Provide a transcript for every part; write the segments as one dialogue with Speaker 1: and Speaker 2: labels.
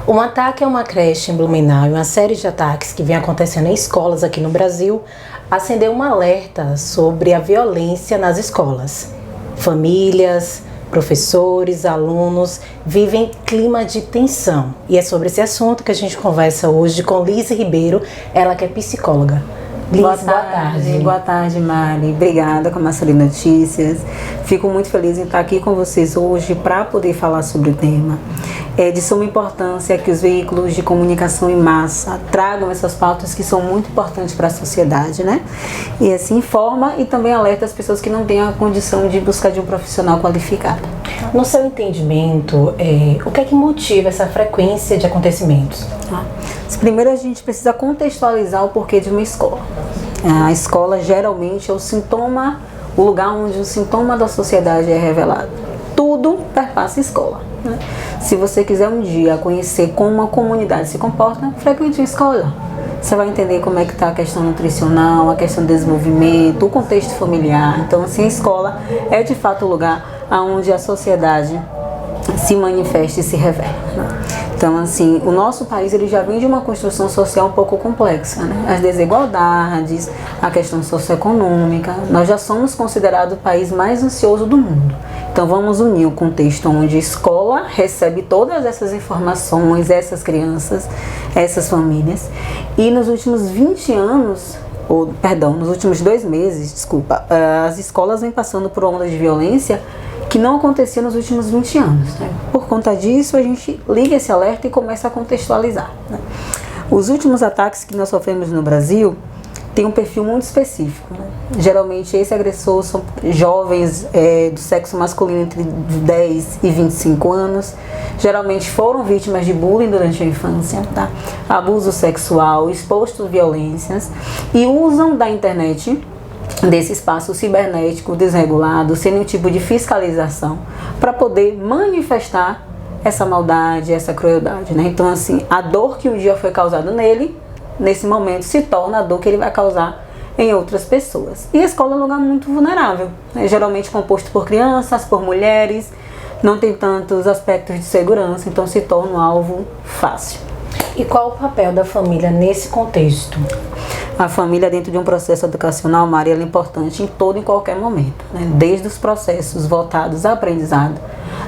Speaker 1: Um ataque a uma creche em Blumenau e uma série de ataques que vem acontecendo em escolas aqui no Brasil acendeu um alerta sobre a violência nas escolas. Famílias, professores, alunos vivem clima de tensão. E é sobre esse assunto que a gente conversa hoje com Liz Ribeiro, ela que é psicóloga. Liz, boa tarde.
Speaker 2: Boa tarde, Mari. Obrigada com a Marcelina Notícias. Fico muito feliz em estar aqui com vocês hoje para poder falar sobre o tema. É de suma importância que os veículos de comunicação em massa tragam essas pautas que são muito importantes para a sociedade, né? E assim informa e também alerta as pessoas que não têm a condição de buscar de um profissional qualificado.
Speaker 1: No seu entendimento, o que é que motiva essa frequência de acontecimentos?
Speaker 2: Primeiro a gente precisa contextualizar o porquê de uma escola. A escola geralmente é o lugar onde o sintoma da sociedade é revelado. Tudo perpassa a escola, né? Se você quiser um dia conhecer como uma comunidade se comporta, frequente uma escola. Você vai entender como é que está a questão nutricional, a questão do desenvolvimento, o contexto familiar. Então, assim, a escola é de fato o lugar onde a sociedade se manifesta e se revela, né? Então, assim, o nosso país ele já vem de uma construção social um pouco complexa, né? As desigualdades, a questão socioeconômica. Nós já somos considerados o país mais ansioso do mundo. Então, vamos unir o contexto onde a escola recebe todas essas informações, essas crianças, essas famílias. E nos últimos 20 anos, nos últimos 2 meses, as escolas vêm passando por uma onda de violência que não acontecia nos últimos 20 anos, né? Por conta disso, a gente liga esse alerta e começa a contextualizar, né? Os últimos ataques que nós sofremos no Brasil têm um perfil muito específico, né? Geralmente, esse agressor são jovens do sexo masculino entre 10 e 25 anos. Geralmente foram vítimas de bullying durante a infância, tá? Abuso sexual, expostos a violências e usam da internet, desse espaço cibernético desregulado, sem nenhum tipo de fiscalização, para poder manifestar essa maldade, essa crueldade, né? Então, assim, a dor que um dia foi causada nele, nesse momento, se torna a dor que ele vai causar em outras pessoas. E a escola é um lugar muito vulnerável, né? Geralmente composto por crianças, por mulheres, não tem tantos aspectos de segurança, então se torna um alvo fácil.
Speaker 1: E qual o papel da família nesse contexto?
Speaker 2: A família dentro de um processo educacional, Maria, ela é importante em todo e qualquer momento, né? Desde os processos voltados ao aprendizado,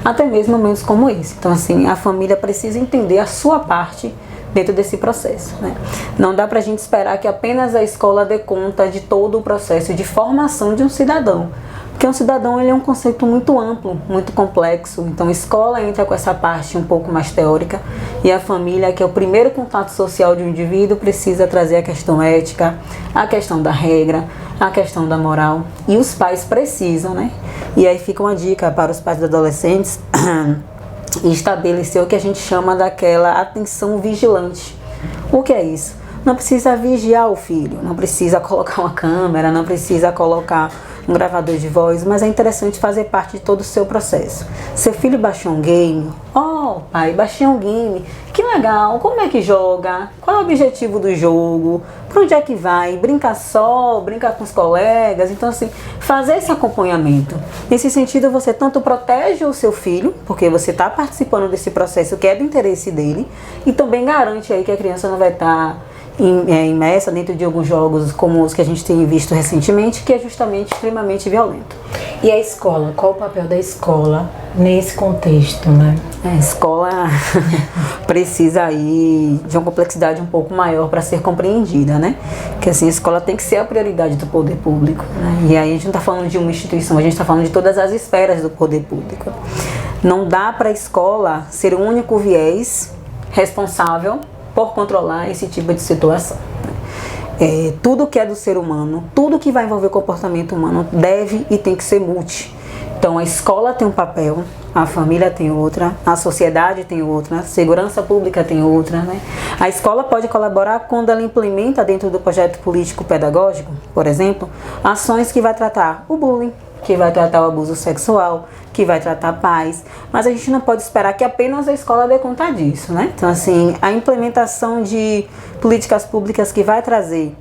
Speaker 2: até mesmo momentos como esse. Então, assim, a família precisa entender a sua parte dentro desse processo, né? Não dá pra gente esperar que apenas a escola dê conta de todo o processo de formação de um cidadão. Porque um cidadão ele é um conceito muito amplo, muito complexo. Então a escola entra com essa parte um pouco mais teórica e a família, que é o primeiro contato social de um indivíduo, precisa trazer a questão ética, a questão da regra, a questão da moral. E os pais precisam, né? E aí fica uma dica para os pais dos adolescentes estabelecer o que a gente chama daquela atenção vigilante. O que é isso? Não precisa vigiar o filho, não precisa colocar uma câmera, não precisa colocar um gravador de voz, mas é interessante fazer parte de todo o seu processo. Seu filho baixou um game, pai, baixei um game, que legal, como é que joga, qual é o objetivo do jogo, para onde é que vai, brinca só, brinca com os colegas. Então, assim, fazer esse acompanhamento. Nesse sentido, você tanto protege o seu filho, porque você está participando desse processo que é do interesse dele, e também garante aí que a criança não vai estar imersa dentro de alguns jogos como os que a gente tem visto recentemente, que é justamente extremamente violento.
Speaker 1: E a escola? Qual o papel da escola nesse contexto, né?
Speaker 2: A escola precisa aí de uma complexidade um pouco maior para ser compreendida, né? Porque assim, a escola tem que ser a prioridade do poder público, né? E aí a gente não está falando de uma instituição, a gente está falando de todas as esferas do poder público. Não dá para a escola ser o único viés responsável por controlar esse tipo de situação. Tudo que é do ser humano, tudo que vai envolver o comportamento humano deve e tem que ser multi. Então a escola tem um papel, a família tem outra, a sociedade tem outra, a segurança pública tem outra, né? A escola pode colaborar quando ela implementa dentro do projeto político-pedagógico, por exemplo, ações que vai tratar o bullying, que vai tratar o abuso sexual, que vai tratar pais, mas a gente não pode esperar que apenas a escola dê conta disso, né? Então, assim, a implementação de políticas públicas que vai trazer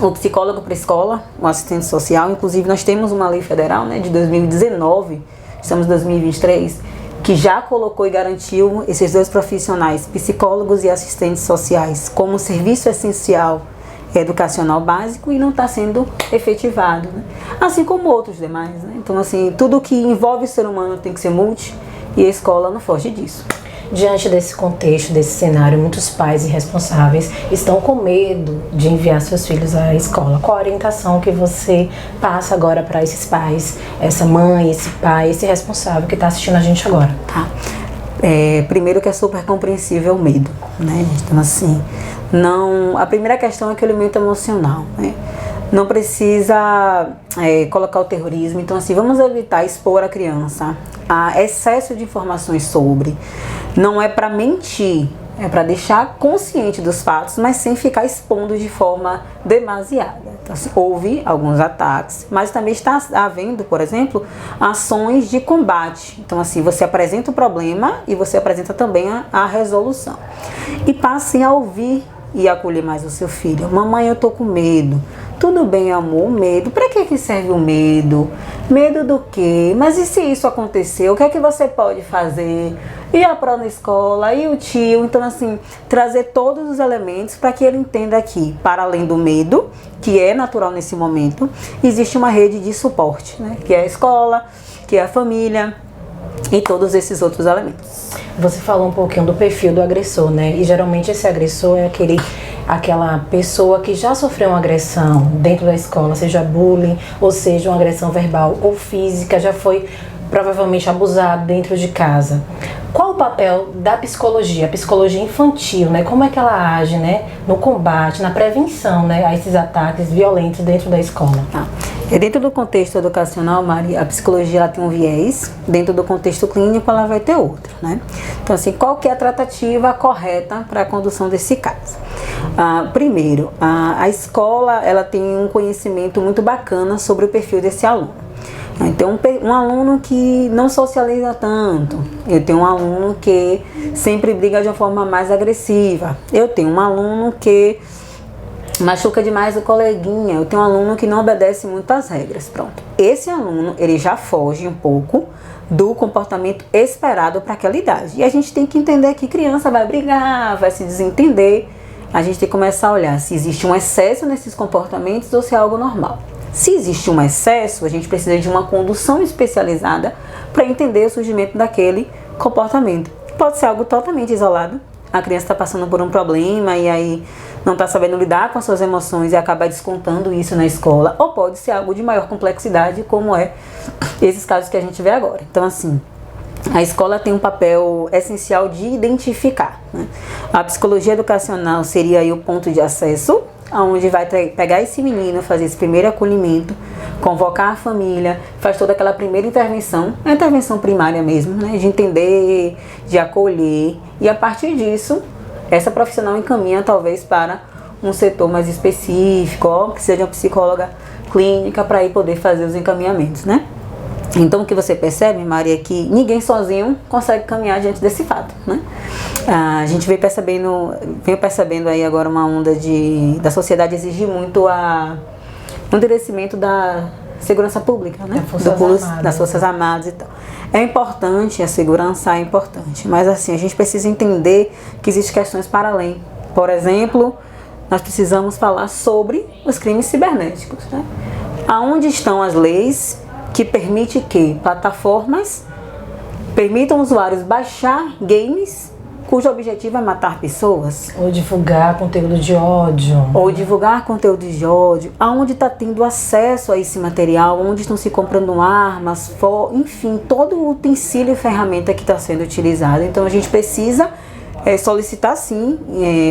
Speaker 2: o psicólogo para a escola, o assistente social, inclusive nós temos uma lei federal, né, de 2019, estamos em 2023, que já colocou e garantiu esses dois profissionais, psicólogos e assistentes sociais, como serviço essencial educacional básico e não está sendo efetivado, né? Assim como outros demais, né? Então, assim, tudo que envolve o ser humano tem que ser multi e a escola não foge disso.
Speaker 1: Diante desse contexto, desse cenário, muitos pais irresponsáveis estão com medo de enviar seus filhos à escola. Qual a orientação que você passa agora para esses pais, essa mãe, esse pai, esse responsável que está assistindo a gente agora?
Speaker 2: Tá. Primeiro que é super compreensível o medo, né? Então, assim, a primeira questão é que o elemento emocional, né? Não precisa colocar o terrorismo. Então, assim, vamos evitar expor a criança a excesso de informações sobre. Não é para mentir, é para deixar consciente dos fatos, mas sem ficar expondo de forma demasiada. Então, assim, houve alguns ataques, mas também está havendo, por exemplo, ações de combate. Então, assim, você apresenta o problema e você apresenta também a resolução. E passem a ouvir e acolher mais o seu filho. Mamãe, eu tô com medo. Tudo bem, amor, medo. Para que serve o medo? Medo do quê? Mas e se isso acontecer? O que é que você pode fazer? E a prova na escola? E o tio? Então, assim, trazer todos os elementos para que ele entenda que, para além do medo, que é natural nesse momento, existe uma rede de suporte, né? Que é a escola, que é a família e todos esses outros elementos.
Speaker 1: Você falou um pouquinho do perfil do agressor, né? E geralmente esse agressor é aquela pessoa que já sofreu uma agressão dentro da escola, seja bullying, ou seja, uma agressão verbal ou física, já foi provavelmente abusado dentro de casa. Qual o papel da psicologia, a psicologia infantil, né? Como é que ela age, né? No combate, na prevenção, né? A esses ataques violentos dentro da escola?
Speaker 2: Tá. Dentro do contexto educacional, Mari, a psicologia ela tem um viés, dentro do contexto clínico ela vai ter outro, né? Então, assim, qual que é a tratativa correta para a condução desse caso? Primeiro, a escola ela tem um conhecimento muito bacana sobre o perfil desse aluno. Então, um aluno que não socializa tanto, eu tenho um aluno que sempre briga de uma forma mais agressiva, eu tenho um aluno que machuca demais o coleguinha, eu tenho um aluno que não obedece muito às regras. Pronto, esse aluno ele já foge um pouco do comportamento esperado para aquela idade. E a gente tem que entender que criança vai brigar, vai se desentender. A gente tem que começar a olhar se existe um excesso nesses comportamentos ou se é algo normal. Se existe um excesso, a gente precisa de uma condução especializada para entender o surgimento daquele comportamento. Pode ser algo totalmente isolado. A criança está passando por um problema e aí não está sabendo lidar com as suas emoções e acaba descontando isso na escola. Ou pode ser algo de maior complexidade, como é esses casos que a gente vê agora. Então, assim, a escola tem um papel essencial de identificar, né? A psicologia educacional seria aí o ponto de acesso, onde vai pegar esse menino, fazer esse primeiro acolhimento, convocar a família, faz toda aquela primeira intervenção, a intervenção primária mesmo, né? De entender, de acolher, e a partir disso, essa profissional encaminha talvez para um setor mais específico, ou que seja uma psicóloga clínica, para aí poder fazer os encaminhamentos, né? Então, o que você percebe, Maria, é que ninguém sozinho consegue caminhar diante desse fato, né? A gente vem percebendo aí agora uma onda da sociedade exigir muito o endurecimento da segurança pública, né? Das Forças Armadas e tal. É importante, a segurança é importante, mas assim, a gente precisa entender que existem questões para além. Por exemplo, nós precisamos falar sobre os crimes cibernéticos, né? Aonde estão as leis que permite que plataformas permitam usuários baixar games cujo objetivo é matar pessoas?
Speaker 1: Ou divulgar conteúdo de ódio.
Speaker 2: Aonde está tendo acesso a esse material, onde estão se comprando armas, enfim, todo o utensílio e ferramenta que está sendo utilizado. Então a gente precisa solicitar sim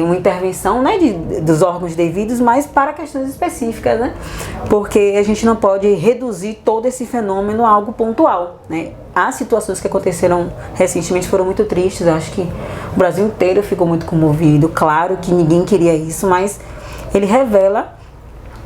Speaker 2: uma intervenção, né, dos órgãos devidos, mas para questões específicas, né? Porque a gente não pode reduzir todo esse fenômeno a algo pontual, né? As situações que aconteceram recentemente foram muito tristes, eu acho que o Brasil inteiro ficou muito comovido. Claro que ninguém queria isso, mas ele revela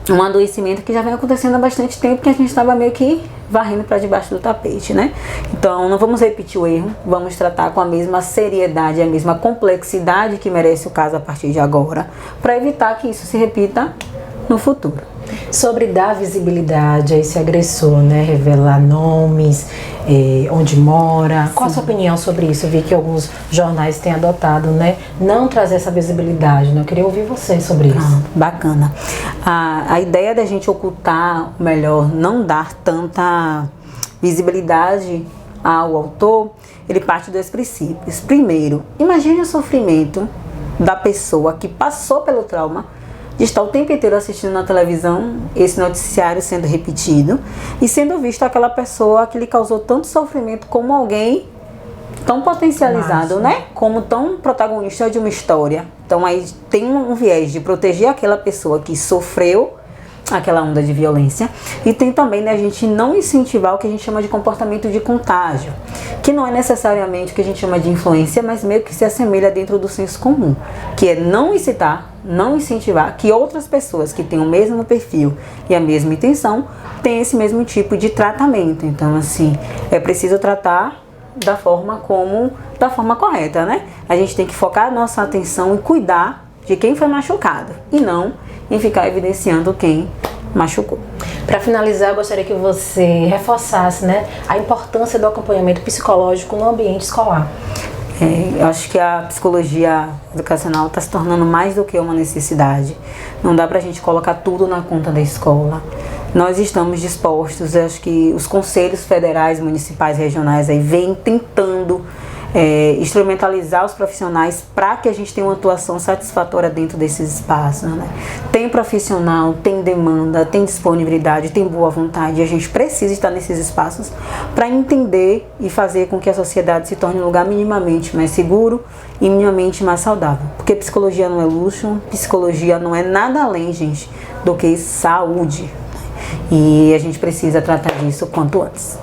Speaker 2: um adoecimento que já vem acontecendo há bastante tempo, que a gente estava meio que varrendo para debaixo do tapete, né? Então, não vamos repetir o erro, vamos tratar com a mesma seriedade, a mesma complexidade que merece o caso a partir de agora, para evitar que isso se repita no futuro.
Speaker 1: Sobre dar visibilidade a esse agressor, né? Revelar nomes, onde mora. Qual a sua opinião sobre isso? Eu vi que alguns jornais têm adotado, né? Não trazer essa visibilidade, né? Eu queria ouvir você sobre isso.
Speaker 2: Bacana. A ideia da gente ocultar, ou melhor, não dar tanta visibilidade ao autor, ele parte de 2 princípios. Primeiro, imagine o sofrimento da pessoa que passou pelo trauma de estar o tempo inteiro assistindo na televisão esse noticiário sendo repetido e sendo visto aquela pessoa que lhe causou tanto sofrimento como alguém tão potencializado, né? Como tão protagonista de uma história. Então aí tem um viés de proteger aquela pessoa que sofreu aquela onda de violência, e tem também, né, a gente não incentivar o que a gente chama de comportamento de contágio, que não é necessariamente o que a gente chama de influência, mas meio que se assemelha dentro do senso comum, que é não incitar, não incentivar que outras pessoas que têm o mesmo perfil e a mesma intenção tenham esse mesmo tipo de tratamento. Então, assim, é preciso tratar da forma correta, né? A gente tem que focar a nossa atenção e cuidar de quem foi machucado e não em ficar evidenciando quem machucou.
Speaker 1: Para finalizar, eu gostaria que você reforçasse, né, a importância do acompanhamento psicológico no ambiente escolar.
Speaker 2: Eu acho que a psicologia educacional está se tornando mais do que uma necessidade. Não dá para a gente colocar tudo na conta da escola. Nós estamos dispostos, eu acho que os conselhos federais, municipais, regionais aí vêm tentando instrumentalizar os profissionais para que a gente tenha uma atuação satisfatória dentro desses espaços, né? Tem profissional, tem demanda, tem disponibilidade, tem boa vontade, e a gente precisa estar nesses espaços para entender e fazer com que a sociedade se torne um lugar minimamente mais seguro e minimamente mais saudável. Porque psicologia não é luxo, psicologia não é nada além, gente, do que saúde. E a gente precisa tratar disso quanto antes.